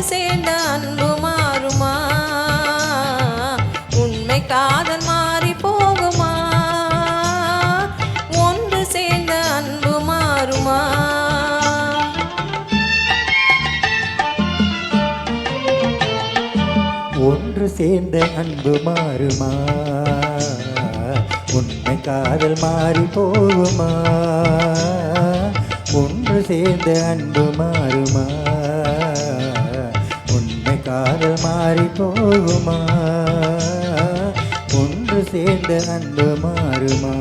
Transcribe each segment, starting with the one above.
சேர்ந்த அன்பு மாறுமா? உண்மை காதல் மாறி போகுமா? ஒன்று சேர்ந்த அன்பு மாறுமா? ஒன்று சேர்ந்த அன்பு மாறுமா? உண்மை காதல் மாறி போகுமா? ஒன்று சேர்ந்த அன்பு மாறுமா? உண்மை காதல் மாறி போகுமா? ஒன்று சேர்ந்த அன்பு மாறுமா?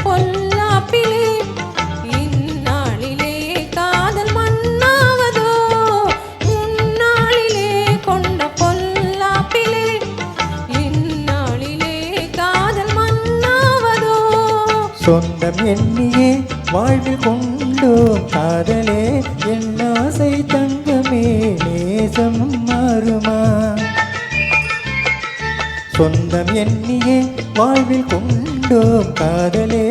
பொல்லாப்பிலே இந்நாளிலே காதல் மண்ணாவதோ? முன்னாளிலே கொண்ட பொல்லாப்பிலே இந்நாளிலே காதல் மண்ணாவதோ? சொந்தம் எண்ணியே வாழ்வில் கொண்டோம் காதலே என் ஆசை தங்கமே நேசம் மாறுமா? சொந்தம் எண்ணியே வாழ்வில் கொண்டோம் காதலே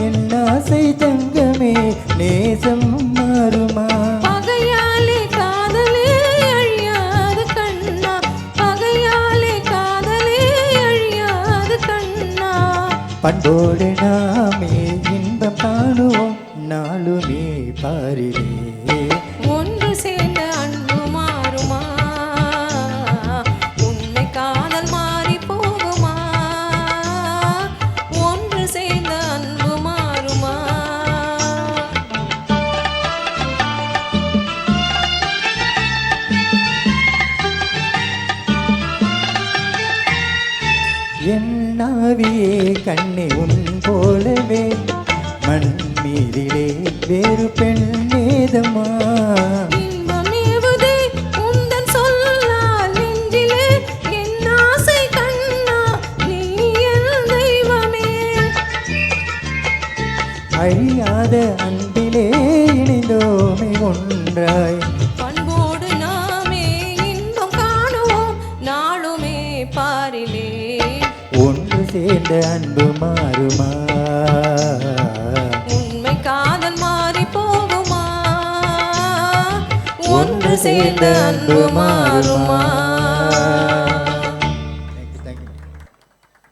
என் ஆசை தங்கமே நேசம் மாறுமா? பகையாலே காதலே அழியாது கண்ணா, பகையாலே காதலே அழியாது கண்ணா. பண்போடு நாமே இன்பம் காணுவோம் நாளுமே பாரிலே. ஒன்று சேர்ந்த அன்பு மாறுமா? உண்மை காதல் மாறி போகுமா? ஒன்று சேர்ந்த அன்பு மாறுமா? என் நாவியே கண்ணே உன் போலவே மண் மீதிலே வேறு பெண் ஏதம்மா? இன்பமேவுதே உந்தன் சொல்லால் நெஞ்சிலே என் ஆசை கண்ணா, நீ என் தெய்வமே. அழியாத அன்பிலே இணைந்தோமே ஒன்றாய். பண்போடு நாமே இன்பம் காணுவோம் நாளுமே பாரிலே. ஒன்று சேர்ந்த அன்பு மாறுமா? உண்மை காதல் மாறி போகுமா? ஒன்று சேர்ந்த அன்பு மாறுமா?